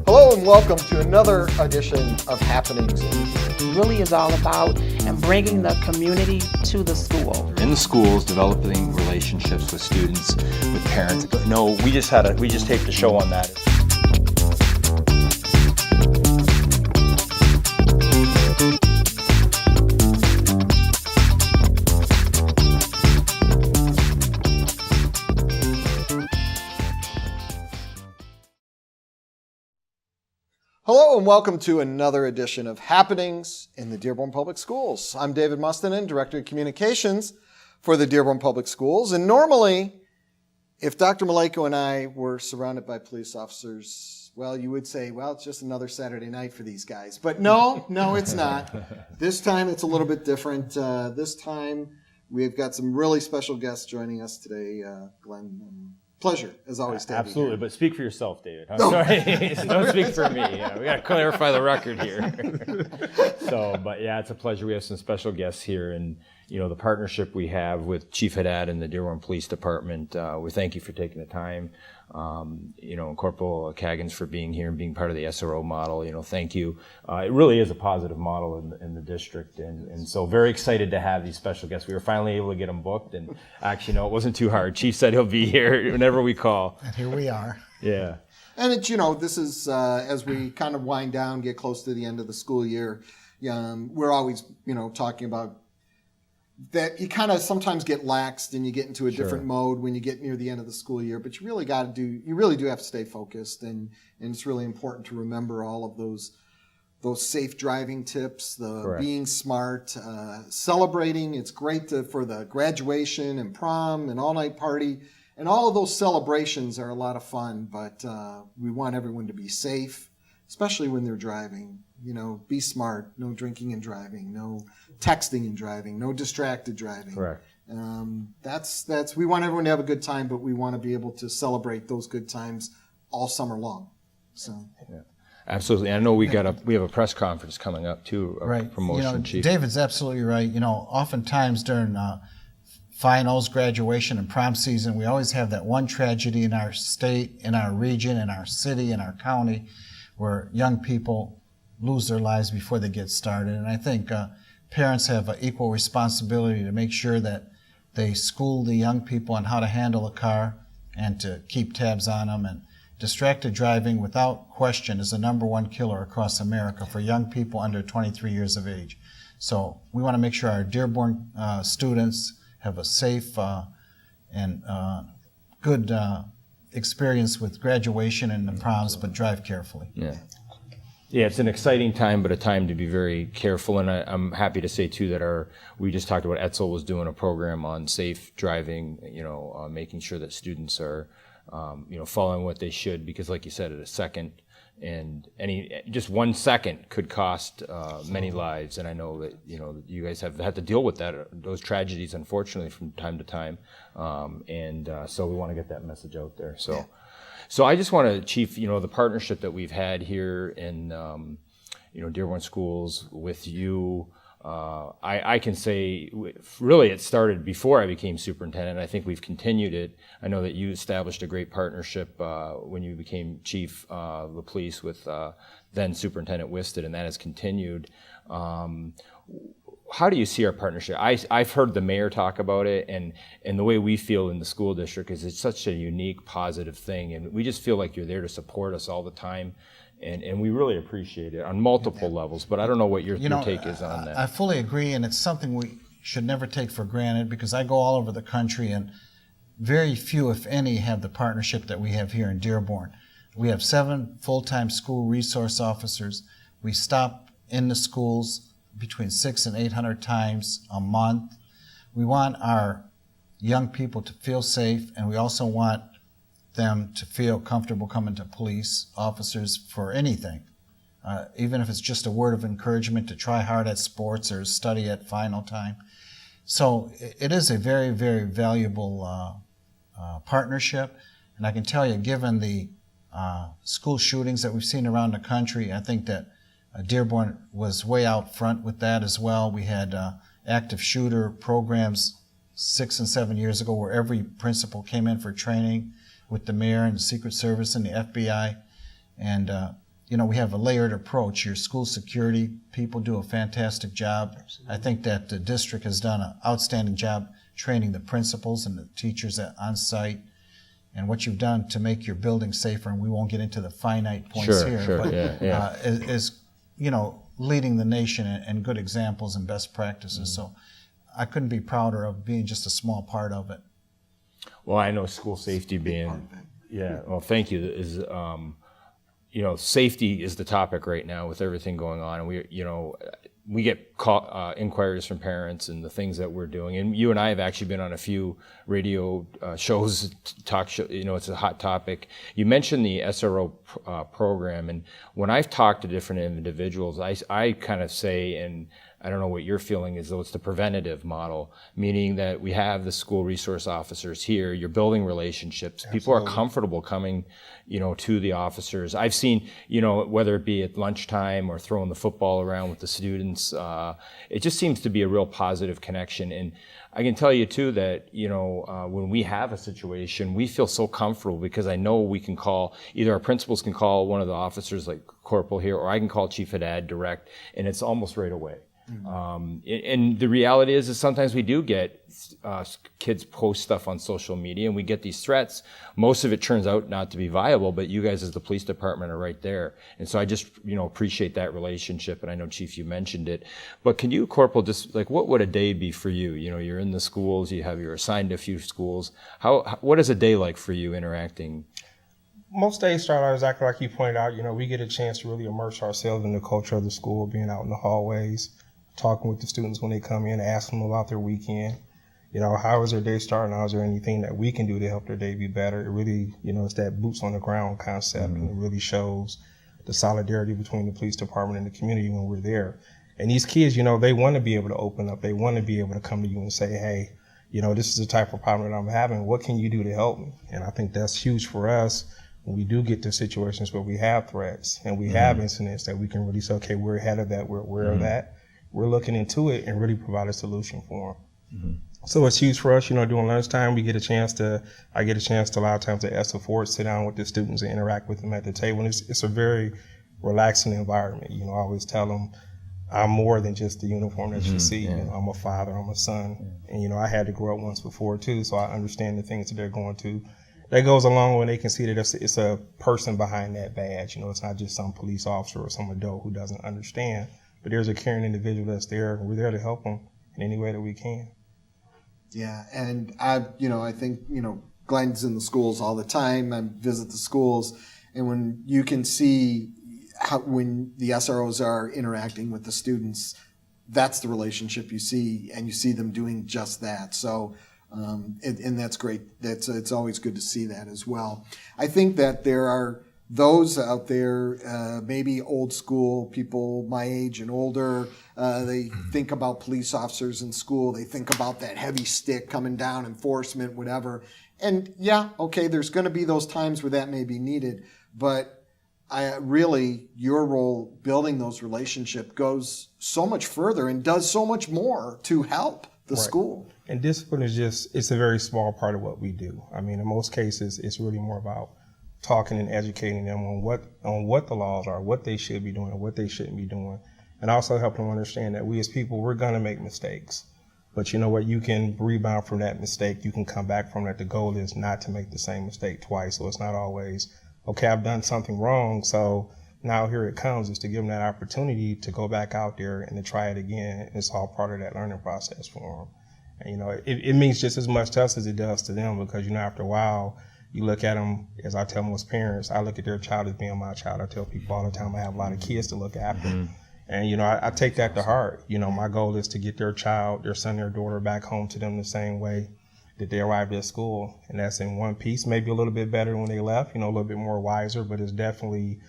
Hello and welcome to another edition of Happenings. It really is all about and bringing the community to the school. In the schools, developing relationships with students, with parents. No, we just taped a show on that. Hello and welcome to another edition of Happenings in the Dearborn Public Schools. I'm David Mustonen, Director of Communications for the Dearborn Public Schools. And normally, if Dr. Maleyko and I were surrounded by police officers, well, you would say, well, it's just another Saturday night for these guys. But no, it's not. This time it's a little bit different. This time we've got some really special guests joining us today. Glenn, pleasure, as always, David. Absolutely, but speak for yourself, David. I'm sorry. Don't speak for me. Yeah, we got to clarify the record here. But it's a pleasure. We have some special guests here, and the partnership we have with Chief Haddad and the Dearborn Police Department. We thank you for taking the time. Corporal Caggins for being here and being part of the SRO model. Thank you. It really is a positive model in the district, and so very excited to have these special guests. We were finally able to get them booked, and actually, it wasn't too hard. Chief said he'll be here whenever we call. And here we are. Yeah. And it's, this is, as we kind of wind down, get close to the end of the school year, we're always, talking about that you kind of sometimes get laxed and you get into a different mode when you get near the end of the school year, but you really do have to stay focused, and it's really important to remember all of those safe driving tips, being smart, celebrating. It's great for the graduation and prom and all-night party, and all of those celebrations are a lot of fun, but we want everyone to be safe, especially when they're driving. Be smart, no drinking and driving, no texting and driving, no distracted driving. Correct. We want everyone to have a good time, but we want to be able to celebrate those good times all summer long. So. Yeah. Absolutely. I know we have a press conference coming up too. Right. Promotion, Chief. David's absolutely right. Oftentimes during finals, graduation, and prom season, we always have that one tragedy in our state, in our region, in our city, in our county, where young people lose their lives before they get started. And I think parents have an equal responsibility to make sure that they school the young people on how to handle a car and to keep tabs on them. And distracted driving, without question, is the #1 killer across America for young people under 23 years of age. So we want to make sure our Dearborn students have a safe and good experience with graduation and the proms, but drive carefully. Yeah, it's an exciting time, but a time to be very careful. And I'm happy to say too that we just talked about Etzel was doing a program on safe driving. Making sure that students are, following what they should, because like you said, at a second and just 1 second could cost many lives. And I know that you guys have had to deal with those tragedies, unfortunately, from time to time. So we want to get that message out there. So I just want to, Chief, the partnership that we've had here in, Dearborn Schools with you, I can say, really, it started before I became superintendent. I think we've continued it. I know that you established a great partnership when you became chief of the police with then Superintendent Wisted, and that has continued. How do you see our partnership? I've heard the mayor talk about it, and the way we feel in the school district is it's such a unique, positive thing, and we just feel like you're there to support us all the time, and we really appreciate it on multiple levels. But I don't know what your take is on that. I fully agree, and it's something we should never take for granted, because I go all over the country, and very few, if any, have the partnership that we have here in Dearborn. We have 7 full-time school resource officers. We stop in the schools between 600 and 800 times a month. We want our young people to feel safe, and we also want them to feel comfortable coming to police officers for anything, even if it's just a word of encouragement to try hard at sports or study at final time. So it is a very, very valuable partnership, and I can tell you, given the school shootings that we've seen around the country, I think that Dearborn was way out front with that as well. We had active shooter programs 6 and 7 years ago, where every principal came in for training with the mayor and the Secret Service and the FBI. And, we have a layered approach. Your school security people do a fantastic job. I think that the district has done an outstanding job training the principals and the teachers on site, and what you've done to make your building safer. And we won't get into the finite points here, but is leading the nation in good examples and best practices. So I couldn't be prouder of being just a small part of it. Well, I know school safety being, well, thank you, is, safety is the topic right now with everything going on. And we get inquiries from parents and the things that we're doing. And you and I have actually been on a few radio shows, talk show, it's a hot topic. You mentioned the SRO program. And when I've talked to different individuals, I kind of say, and I don't know what your feeling is, though, it's the preventative model, meaning that we have the school resource officers here, you're building relationships. Absolutely. People are comfortable coming, to the officers. I've seen, whether it be at lunchtime or throwing the football around with the students, it just seems to be a real positive connection. And I can tell you, too, that, when we have a situation, we feel so comfortable because I know we can call, either our principals can call one of the officers like Corporal here, or I can call Chief Haddad direct, and it's almost right away. And the reality is sometimes we do get kids post stuff on social media and we get these threats. Most of it turns out not to be viable, but you guys as the police department are right there. And so I just, appreciate that relationship. And I know, Chief, you mentioned it. But can you, Corporal, just what would a day be for you? You're in the schools, you're assigned to a few schools. What is a day like for you interacting? Most days start out exactly like you pointed out. We get a chance to really immerse ourselves in the culture of the school, being out in the hallways, talking with the students when they come in, asking them about their weekend. How is their day starting? How is there anything that we can do to help their day be better? It really, it's that boots on the ground concept, and it really shows the solidarity between the police department and the community when we're there. And these kids, they want to be able to open up. They want to be able to come to you and say, hey, this is the type of problem that I'm having. What can you do to help me? And I think that's huge for us when we do get to situations where we have threats and we have incidents that we can really say, okay, we're ahead of that. We're aware of that. We're looking into it and really provide a solution for them. So it's huge for us, during lunchtime, I get a chance to a lot of times at S4 sit down with the students and interact with them at the table. And it's a very relaxing environment. I always tell them I'm more than just the uniform that you see. I'm a father, I'm a son. And, I had to grow up once before too, so I understand the things that they're going to. That goes along when they can see that it's a person behind that badge. It's not just some police officer or some adult who doesn't understand. But there's a caring individual that's there, and we're there to help them in any way that we can. Yeah, and I think, Glenn's in the schools all the time. I visit the schools, and when you can see when the SROs are interacting with the students, that's the relationship you see, and you see them doing just that. So, and that's great. It's always good to see that as well. I think that there are those out there, maybe old school people my age and older, they think about police officers in school. They think about that heavy stick coming down, enforcement, whatever. And yeah, okay, there's going to be those times where that may be needed. But your role building those relationships goes so much further and does so much more to help the school. And discipline is it's a very small part of what we do. I mean, in most cases, it's really more about talking and educating them on what the laws are, what they should be doing, and what they shouldn't be doing, and also helping them understand that we as people, we're going to make mistakes. But you know what? You can rebound from that mistake. You can come back from that. The goal is not to make the same mistake twice. So it's not always, okay, I've done something wrong, so now here it comes. It's to give them that opportunity to go back out there and to try it again. It's all part of that learning process for them. And, it means just as much to us as it does to them, because, after a while, you look at them, as I tell most parents, I look at their child as being my child. I tell people all the time I have a lot of kids to look after. And, I take that to heart. My goal is to get their child, their son, their daughter back home to them the same way that they arrived at school. And that's in one piece, maybe a little bit better when they left, a little bit more wiser, but it's definitely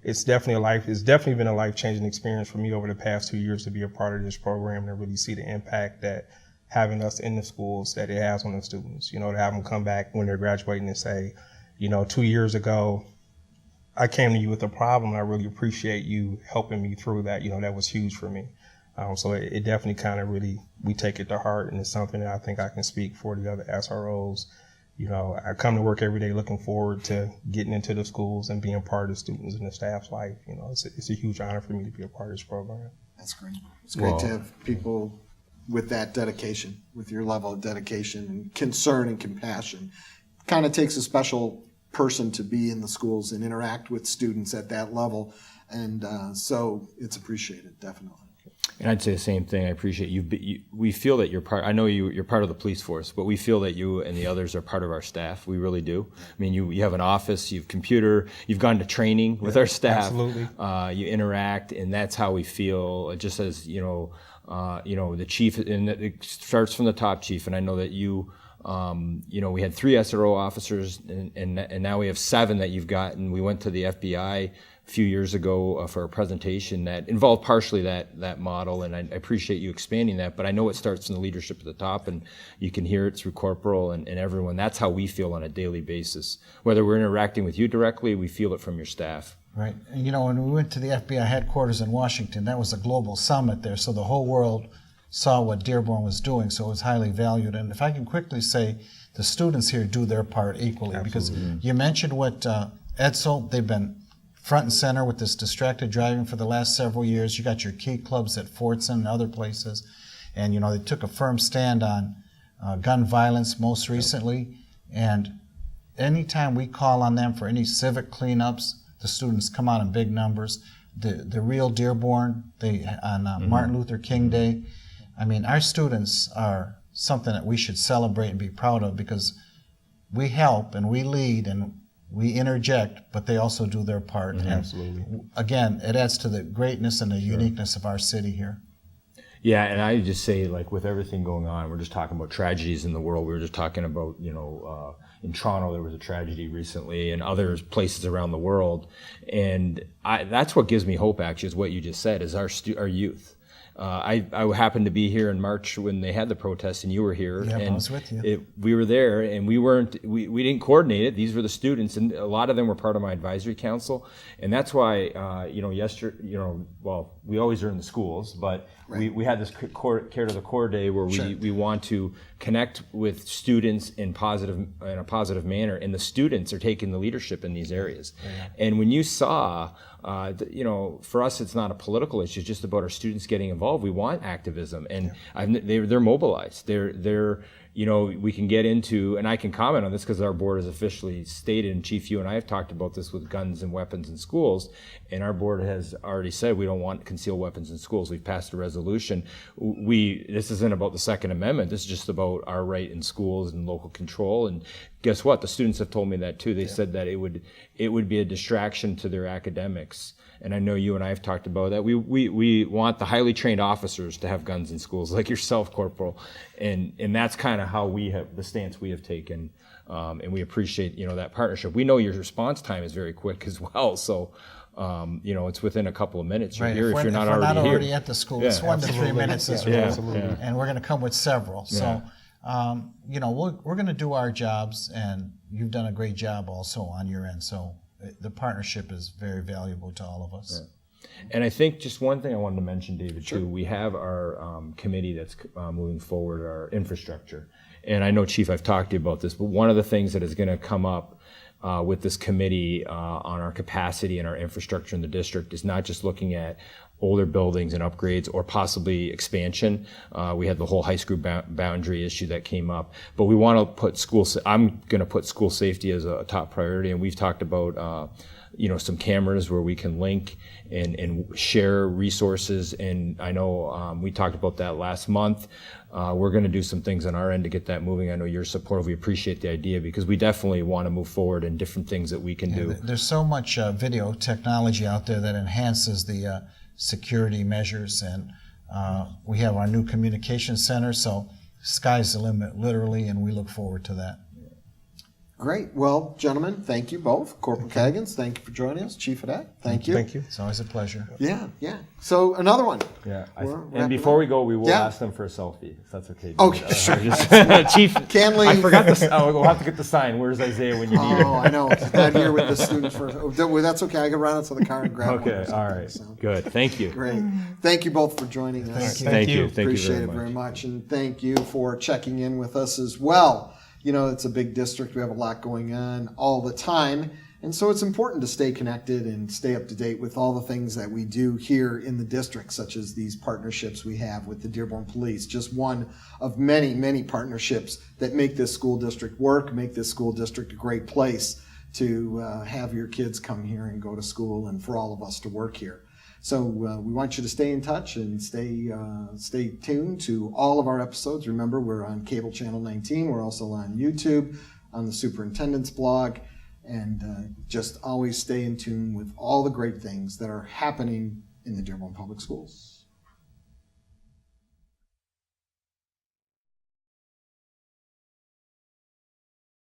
been a life-changing experience for me over the past 2 years to be a part of this program and really see the impact that having us in the schools that it has on the students, to have them come back when they're graduating and say, 2 years ago, I came to you with a problem. I really appreciate you helping me through that. That was huge for me. So it definitely kind of really, we take it to heart, and it's something that I think I can speak for the other SROs. You know, I come to work every day looking forward to getting into the schools and being part of the students and the staff's life. You know, it's a huge honor for me to be a part of this program. That's great. It's great to have people with that dedication, with your level of dedication and concern and compassion. Kind of takes a special person to be in the schools and interact with students at that level. And so it's appreciated, definitely. And I'd say the same thing. I appreciate you. We feel that you're part. I know you're part of the police force, but we feel that you and the others are part of our staff. We really do. I mean, you have an office, you have computer, you've gone to training with our staff. Absolutely. You interact, and that's how we feel. Just as the chief, and it starts from the top chief. And I know that you. We had 3 SRO officers, and now we have 7 that you've gotten. We went to the FBI a few years ago for a presentation that involved partially that model, and I appreciate you expanding that. But I know it starts from the leadership at the top, and you can hear it through Corporal and everyone. That's how we feel on a daily basis. Whether we're interacting with you directly, we feel it from your staff. Right. And when we went to the FBI headquarters in Washington, that was a global summit there, so the whole world saw what Dearborn was doing, so it was highly valued. And if I can quickly say, the students here do their part equally. Absolutely. Because you mentioned what Edsel, they've been front and center with this distracted driving for the last several years. You got your key clubs at Fortson and other places, and they took a firm stand on gun violence most recently. And anytime we call on them for any civic cleanups, the students come out in big numbers. The real Dearborn, on Martin Luther King Day. I mean, our students are something that we should celebrate and be proud of, because we help and we lead and we interject, but they also do their part. And Absolutely. again, it adds to the greatness and the uniqueness of our city here. Yeah, and I just say, like, with everything going on, we're just talking about tragedies in the world. We were just talking about, in Toronto there was a tragedy recently, and other places around the world. And that's what gives me hope, actually, is what you just said, is our youth. I happened to be here in March when they had the protests, and you were here. Yeah, and I was with you. We were there, and we didn't coordinate it. These were the students, and a lot of them were part of my advisory council. And that's why, we always are in the schools, but we had this Care to the Core Day where we want to connect with students in a positive manner, and the students are taking the leadership in these areas. Yeah. And when you saw, for us, it's not a political issue; it's just about our students getting involved. We want activism, and they're mobilized. They're we can get into, and I can comment on this because our board has officially stated, and Chief, you and I have talked about this with guns and weapons in schools, and our board has already said we don't want concealed weapons in schools. We've passed a resolution. This isn't about the Second Amendment. This is just about our right in schools and local control. And guess what? The students have told me that too. They said that it would be a distraction to their academics. And I know you and I have talked about that. We want the highly trained officers to have guns in schools, like yourself, Corporal, and that's kind of how the stance we have taken, and we appreciate that partnership. We know your response time is very quick as well, so it's within a couple of minutes. You're here if you're not already here. At the school. It's 1 to 3 minutes as well, Absolutely. and we're going to come with several. So, we're going to do our jobs, and you've done a great job also on your end. So the partnership is very valuable to all of us. Yeah. And I think just one thing I wanted to mention, David, too, we have our committee that's moving forward, our infrastructure. And I know, Chief, I've talked to you about this, but one of the things that is going to come up with this committee on our capacity and our infrastructure in the district is not just looking at older buildings and upgrades or possibly expansion. We had the whole high school boundary issue that came up, but we want to put I'm going to put school safety as a top priority, and we've talked about some cameras where we can link and share resources. And I know we talked about that last month. We're going to do some things on our end to get that moving. I know you're supportive. We appreciate the idea because we definitely want to move forward in different things that we can do. There's so much video technology out there that enhances the security measures, and we have our new communication center, so sky's the limit, literally, and we look forward to that. Great. Well, gentlemen, thank you both. Corporal Caggins, thank you for joining us. Chief Haddad, thank you. Thank you. It's always a pleasure. Yeah, yeah. So another one. Yeah. We're wrapping And before up. we go, we will Yeah. ask them for a selfie, if that's okay. Okay, sure. Chief, Can't leave. I forgot this. Oh, we'll have to get the sign. Where's Isaiah when you need him? Oh, I know. He's not here with the students for. Oh, that's okay. I can run out to the car and grab one. Okay, or something, all right. so. Good. Thank you. Great. Thank you both for joining us. Thank you. Appreciate very it much. very much. And thank you for checking in with us as well. You know, it's a big district. We have a lot going on all the time. And so it's important to stay connected and stay up to date with all the things that we do here in the district, such as these partnerships we have with the Dearborn Police. Just one of many, many partnerships that make this school district work, make this school district a great place to have your kids come here and go to school and for all of us to work here. So we want you to stay in touch and stay tuned to all of our episodes. Remember, we're on cable channel 19. We're also on YouTube, on the superintendent's blog, and just always stay in tune with all the great things that are happening in the Dearborn Public Schools.